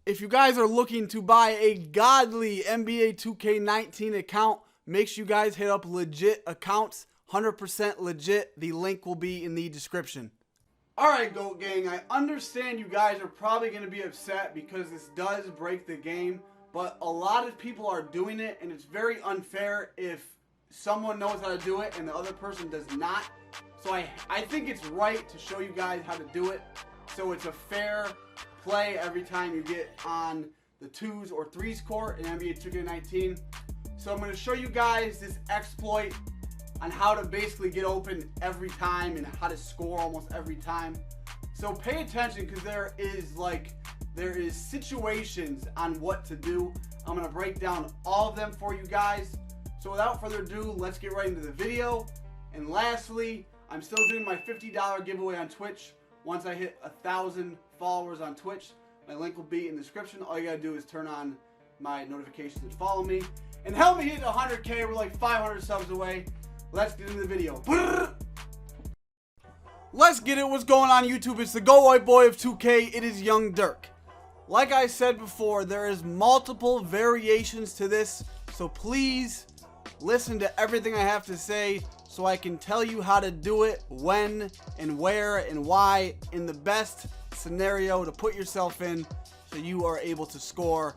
If you guys are looking to buy a godly NBA 2K19 account, make sure you guys hit up legit accounts, 100% legit. The link will be in the description. Alright, GOAT Gang, I understand you guys are probably going to be upset because this does break the game, but a lot of people are doing it, and it's very unfair if someone knows how to do it and the other person does not. So I think it's right to show you guys how to do it, so it's a fair play every time you get on the 2s or 3s court in NBA 2K19. So I'm going to show you guys this exploit on how to basically get open every time and how to score almost every time. So pay attention, because there is situations on what to do. I'm going to break down all of them for you guys. So without further ado, let's get right into the video. And lastly, I'm still doing my $50 giveaway on Twitch. Once I hit 1,000 followers on Twitch, my link will be in the description. All you gotta do is turn on my notifications and follow me. And help me hit 100K. We're like 500 subs away. Let's get into the video. Let's get it. What's going on, YouTube? It's the Go White Boy of 2K. It is Young Dirk. Like I said before, there is multiple variations to this. So please listen to everything I have to say, so I can tell you how to do it, when and where and why, in the best scenario to put yourself in, so you are able to score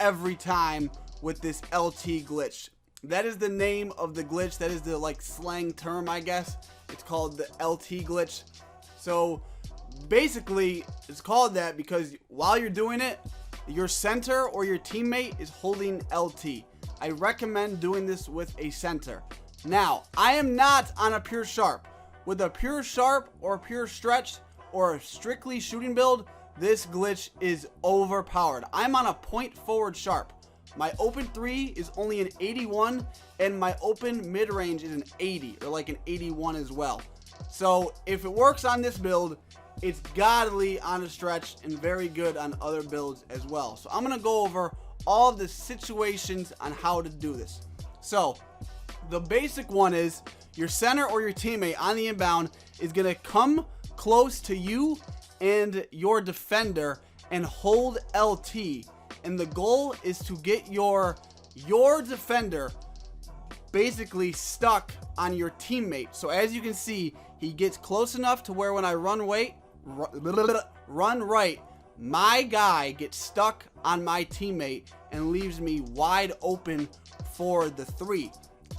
every time with this LT glitch. That is the name of the glitch. That is the slang term, I guess. It's called the LT glitch. So basically it's called that because while you're doing it, your center or your teammate is holding LT. I recommend doing this with a center. Now, I am not on a pure sharp. With a pure sharp or pure stretch or a strictly shooting build, this glitch is overpowered. I'm on a point forward sharp. My open 3 is only an 81, and my open mid-range is an 80, or like an 81 as well. So if it works on this build, it's godly on a stretch and very good on other builds as well. So I'm going to go over all of the situations on how to do this. So the basic one is your center or your teammate on the inbound is going to come close to you and your defender and hold LT. And the goal is to get your defender basically stuck on your teammate. So as you can see, he gets close enough to where when I run right, my guy gets stuck on my teammate and leaves me wide open for the 3.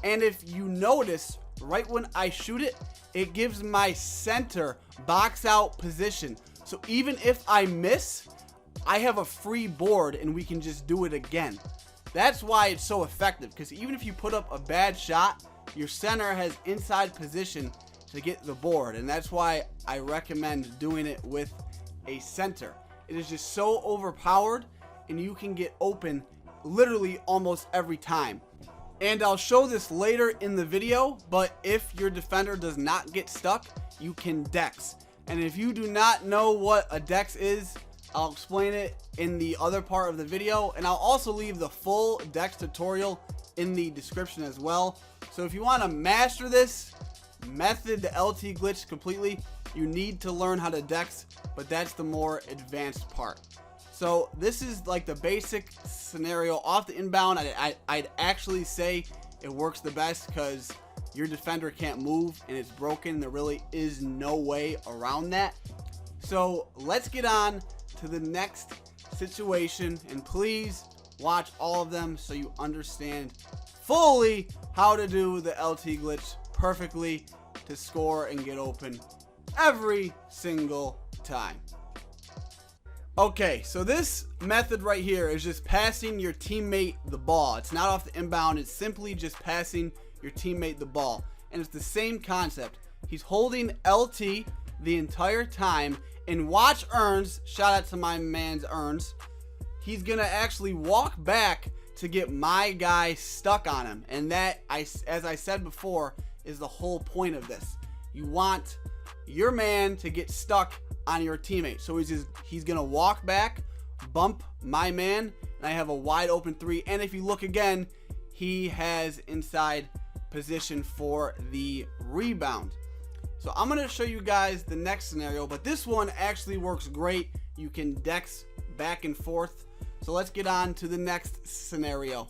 And if you notice, right when I shoot it, it gives my center box out position. So even if I miss, I have a free board and we can just do it again. That's why it's so effective, because even if you put up a bad shot, your center has inside position to get the board. And that's why I recommend doing it with a center. It is just so overpowered, and you can get open literally almost every time. And I'll show this later in the video, but if your defender does not get stuck, you can dex. And if you do not know what a dex is, I'll explain it in the other part of the video, and I'll also leave the full dex tutorial in the description as well. So if you want to master this method, the LT glitch completely, you need to learn how to dex, but that's the more advanced part. So this is like the basic scenario off the inbound. I'd actually say it works the best because your defender can't move and it's broken. There really is no way around that. So let's get on to the next situation, and please watch all of them so you understand fully how to do the LT glitch perfectly to score and get open every single time. Okay, so this method right here is just passing your teammate the ball. It's not off the inbound, it's simply just passing your teammate the ball. And it's the same concept. He's holding LT the entire time, and watch Earns, shout out to my man's Earns, he's gonna actually walk back to get my guy stuck on him. And that, as I said before, is the whole point of this. You want your man to get stuck on your teammate. So he's gonna walk back, bump my man, and I have a wide open 3. And if you look again, he has inside position for the rebound. So I'm going to show you guys the next scenario, but this one actually works great. You can dex back and forth. So let's get on to the next scenario.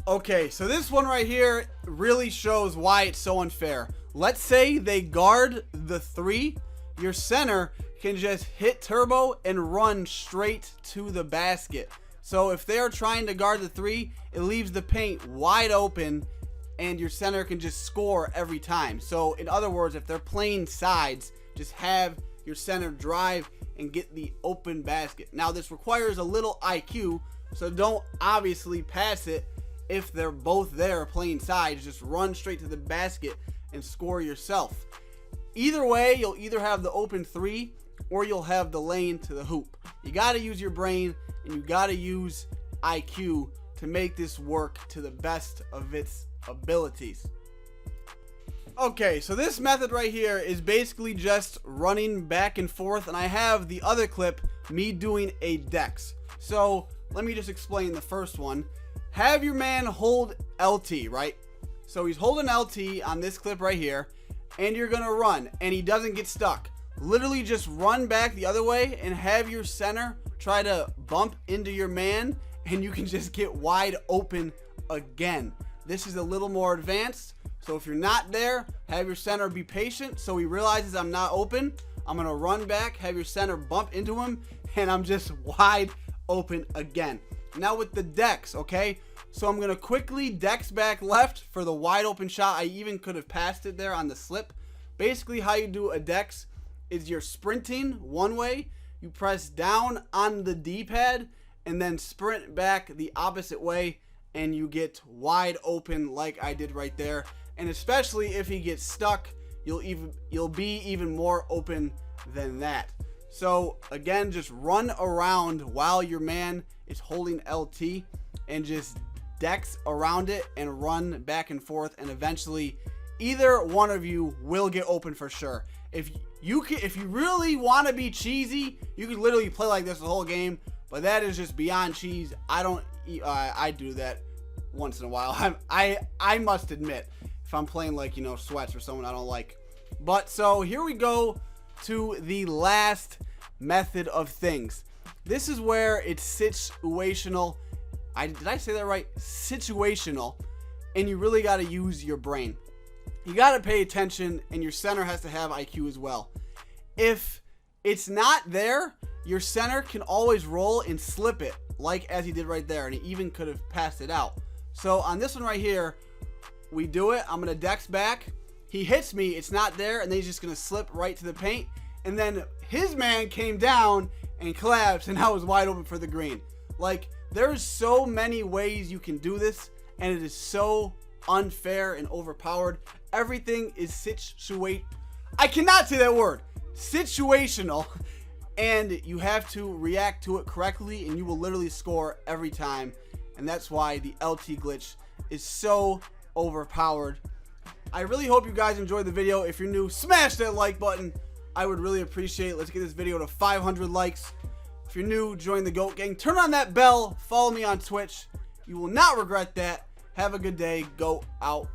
Okay, so this one right here really shows why it's so unfair. Let's say they guard the 3. Your center can just hit turbo and run straight to the basket. So if they're trying to guard the 3, it leaves the paint wide open and your center can just score every time. So in other words, if they're playing sides, just have your center drive and get the open basket. Now this requires a little IQ, so don't obviously pass it if they're both there playing sides. Just run straight to the basket and score yourself. Either way, you'll either have the open 3 or you'll have the lane to the hoop. You got to use your brain and you got to use IQ to make this work to the best of its abilities. Okay, so this method right here is basically just running back and forth, and I have the other clip, me doing a dex. So let me just explain the first one. Have your man hold LT, right? So he's holding LT on this clip right here, and you're gonna run, and he doesn't get stuck. Literally just run back the other way and have your center try to bump into your man, and you can just get wide open again. This is a little more advanced, so if you're not there, have your center be patient so he realizes I'm not open. I'm gonna run back, have your center bump into him, and I'm just wide open again. Now with the dex, okay? So I'm gonna quickly dex back left for the wide open shot. I even could have passed it there on the slip. Basically how you do a dex is you're sprinting one way, you press down on the D-pad, and then sprint back the opposite way, and you get wide open like I did right there. And especially if he gets stuck, you'll be even more open than that. So again, just run around while your man is holding LT and just dex around it and run back and forth, and eventually either one of you will get open for sure. If you really want to be cheesy, you could literally play like this the whole game, but that is just beyond cheese. I do that once in a while. I must admit, if I'm playing like, you know, sweats or someone I don't like. But so here we go to the last method of things. This is where it's situational. Did I say that right? Situational. And you really got to use your brain. You got to pay attention, and your center has to have IQ as well. If it's not there, your center can always roll and slip it, like as he did right there, and he even could have passed it out. So on this one right here, we do it. I'm going to dex back. He hits me. It's not there, and then he's just going to slip right to the paint. And then his man came down and collapsed, and I was wide open for the green. Like, there's so many ways you can do this, and it is so unfair and overpowered. Everything is I cannot say that word. Situational. And you have to react to it correctly, and you will literally score every time. And that's why the LT glitch is so overpowered. I really hope you guys enjoyed the video. If you're new, smash that like button. I would really appreciate it. Let's get this video to 500 likes. If you're new, join the GOAT gang. Turn on that bell. Follow me on Twitch. You will not regret that. Have a good day. Go out.